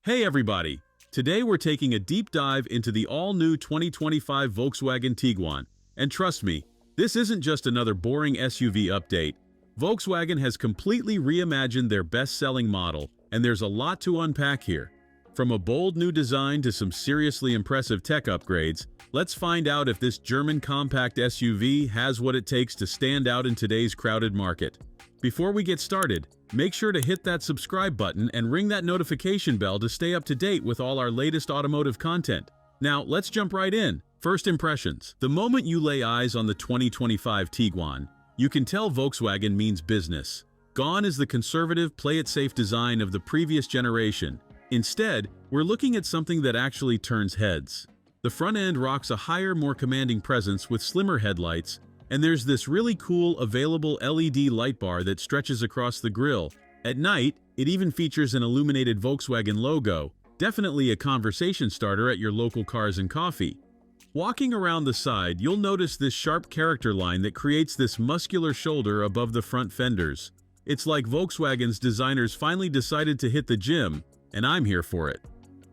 Hey everybody! Today we're taking a deep dive into the all-new 2025 Volkswagen Tiguan. And trust me, this isn't just another boring SUV update. Volkswagen has completely reimagined their best-selling model, and there's a lot to unpack here. From a bold new design to some seriously impressive tech upgrades, let's find out if this German compact SUV has what it takes to stand out in today's crowded market. Before we get started, make sure to hit that subscribe button and ring that notification bell to stay up to date with all our latest automotive content. Now, let's jump right in. First impressions. The moment you lay eyes on the 2025 Tiguan, you can tell Volkswagen means business. Gone is the conservative, play-it-safe design of the previous generation. Instead, we're looking at something that actually turns heads. The front end rocks a higher, more commanding presence with slimmer headlights, and there's this really cool available LED light bar that stretches across the grille. At night, it even features an illuminated Volkswagen logo, definitely a conversation starter at your local Cars and Coffee. Walking around the side, you'll notice this sharp character line that creates this muscular shoulder above the front fenders. It's like Volkswagen's designers finally decided to hit the gym, and I'm here for it.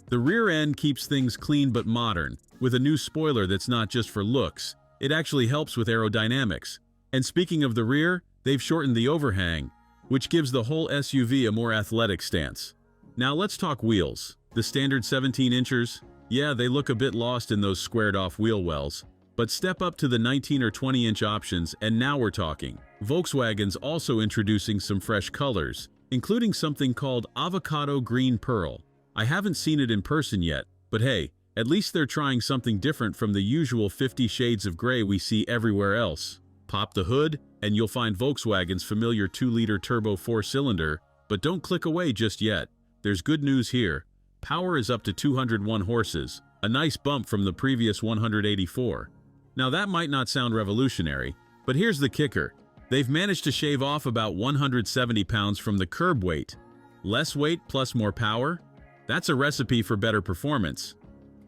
The rear end keeps things clean but modern, with a new spoiler that's not just for looks. It actually helps with aerodynamics. And speaking of the rear, they've shortened the overhang, which gives the whole SUV a more athletic stance. Now let's talk wheels. The standard 17 inchers, yeah, they look a bit lost in those squared-off wheel wells. But step up to the 19 or 20-inch options and now we're talking. Volkswagen's also introducing some fresh colors, including something called Avocado Green Pearl. I haven't seen it in person yet, but hey, at least they're trying something different from the usual 50 shades of gray we see everywhere else. Pop the hood, and you'll find Volkswagen's familiar 2-liter turbo 4-cylinder, but don't click away just yet. There's good news here. Power is up to 201 horses, a nice bump from the previous 184. Now that might not sound revolutionary, but here's the kicker. They've managed to shave off about 170 pounds from the curb weight. Less weight plus more power? That's a recipe for better performance.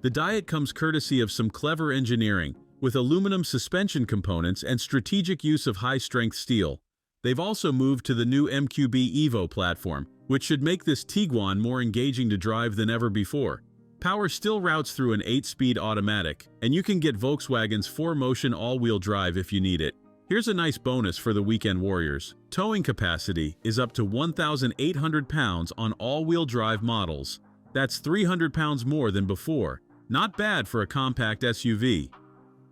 The diet comes courtesy of some clever engineering, with aluminum suspension components and strategic use of high-strength steel. They've also moved to the new MQB Evo platform, which should make this Tiguan more engaging to drive than ever before. Power still routes through an 8-speed automatic, and you can get Volkswagen's 4-motion all-wheel drive if you need it. Here's a nice bonus for the weekend warriors. Towing capacity is up to 1,800 pounds on all-wheel drive models. That's 300 pounds more than before. Not bad for a compact SUV.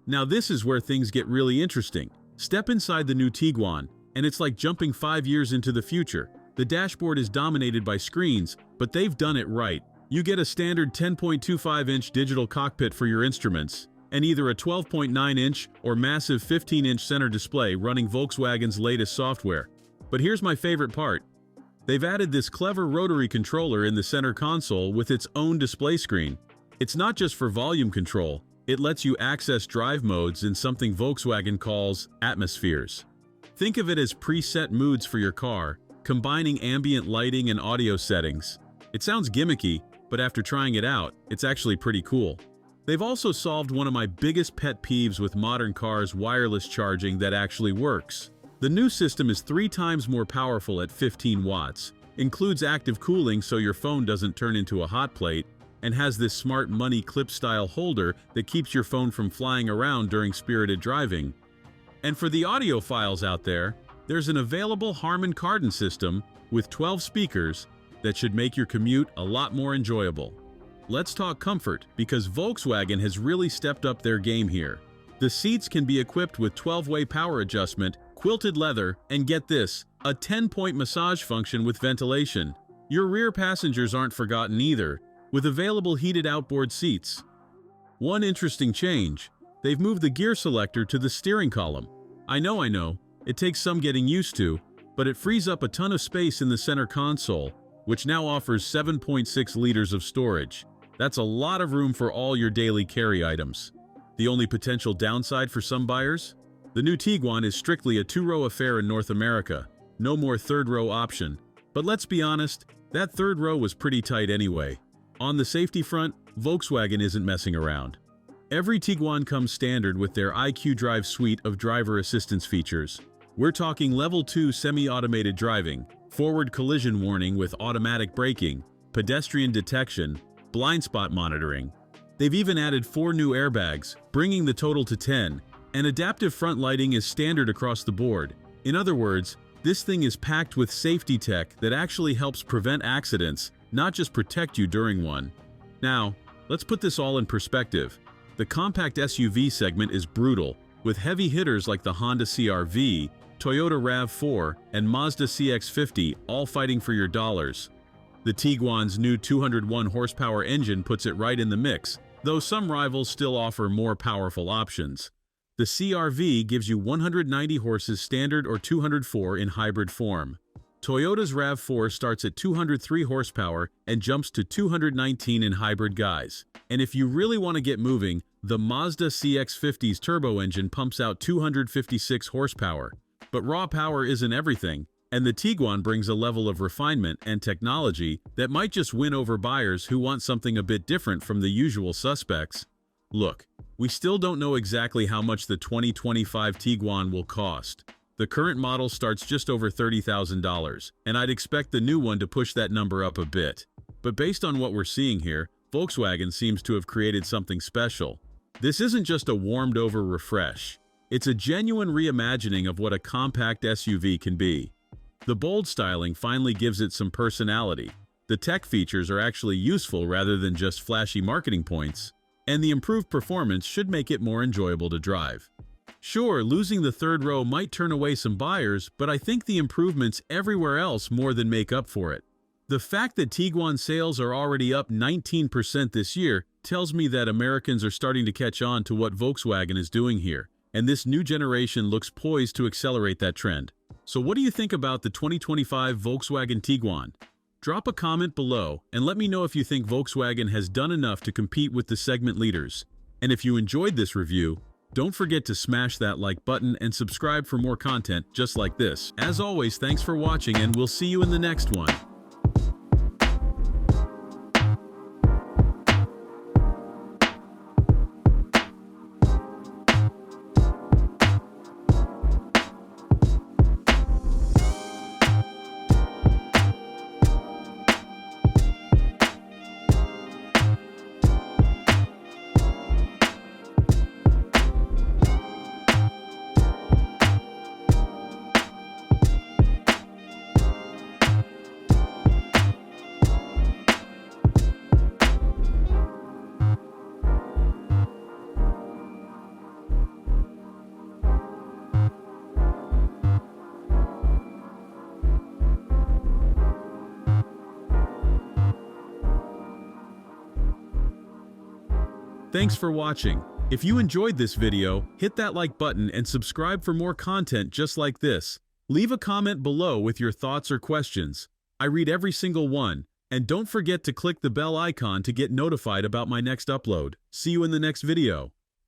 Now this is where things get really interesting. Step inside the new Tiguan, and it's like jumping 5 years into the future. The dashboard is dominated by screens, but they've done it right. You get a standard 10.25-inch digital cockpit for your instruments, and either a 12.9-inch or massive 15-inch center display running Volkswagen's latest software. But here's my favorite part. They've added this clever rotary controller in the center console with its own display screen. It's not just for volume control, it lets you access drive modes in something Volkswagen calls atmospheres. Think of it as preset moods for your car, combining ambient lighting and audio settings. It sounds gimmicky, but after trying it out, it's actually pretty cool. They've also solved one of my biggest pet peeves with modern cars: wireless charging that actually works. The new system is 3 times more powerful at 15 watts, includes active cooling so your phone doesn't turn into a hot plate, and has this smart money clip-style holder that keeps your phone from flying around during spirited driving. And for the audiophiles out there, there's an available Harman Kardon system with 12 speakers that should make your commute a lot more enjoyable. Let's talk comfort, because Volkswagen has really stepped up their game here. The seats can be equipped with 12-way power adjustment, quilted leather, and get this, a 10-point massage function with ventilation. Your rear passengers aren't forgotten either, with available heated outboard seats. One interesting change, they've moved the gear selector to the steering column. I know, it takes some getting used to, but it frees up a ton of space in the center console, which now offers 7.6 liters of storage. That's a lot of room for all your daily carry items. The only potential downside for some buyers? The new Tiguan is strictly a 2-row affair in North America. No more 3rd-row option. But let's be honest, that 3rd row was pretty tight anyway. On the safety front, Volkswagen isn't messing around. Every Tiguan comes standard with their IQ Drive suite of driver assistance features. We're talking Level 2 semi-automated driving, forward collision warning with automatic braking, pedestrian detection, blind spot monitoring. They've even added 4 new airbags, bringing the total to 10, and adaptive front lighting is standard across the board. In other words, this thing is packed with safety tech that actually helps prevent accidents, not just protect you during one. Now, let's put this all in perspective. The compact SUV segment is brutal, with heavy hitters like the Honda CR-V, Toyota RAV4, and Mazda CX-50 all fighting for your dollars. The Tiguan's new 201 horsepower engine puts it right in the mix, though some rivals still offer more powerful options. The CR-V gives you 190 horses standard or 204 in hybrid form. Toyota's RAV4 starts at 203 horsepower and jumps to 219 in hybrid guise. And if you really want to get moving, the Mazda CX-50's turbo engine pumps out 256 horsepower. But raw power isn't everything, and the Tiguan brings a level of refinement and technology that might just win over buyers who want something a bit different from the usual suspects. Look, we still don't know exactly how much the 2025 Tiguan will cost. The current model starts just over $30,000, and I'd expect the new one to push that number up a bit. But based on what we're seeing here, Volkswagen seems to have created something special. This isn't just a warmed-over refresh. It's a genuine reimagining of what a compact SUV can be. The bold styling finally gives it some personality. The tech features are actually useful rather than just flashy marketing points, and the improved performance should make it more enjoyable to drive. Sure, losing the third row might turn away some buyers, but I think the improvements everywhere else more than make up for it. The fact that Tiguan sales are already up 19% this year tells me that Americans are starting to catch on to what Volkswagen is doing here, and this new generation looks poised to accelerate that trend. So what do you think about the 2025 Volkswagen Tiguan? Drop a comment below and let me know if you think Volkswagen has done enough to compete with the segment leaders. And if you enjoyed this review, don't forget to smash that like button and subscribe for more content just like this. As always, thanks for watching and we'll see you in the next one. Thanks for watching. If you enjoyed this video, hit that like button and subscribe for more content just like this. Leave a comment below with your thoughts or questions. I read every single one. And don't forget to click the bell icon to get notified about my next upload. See you in the next video.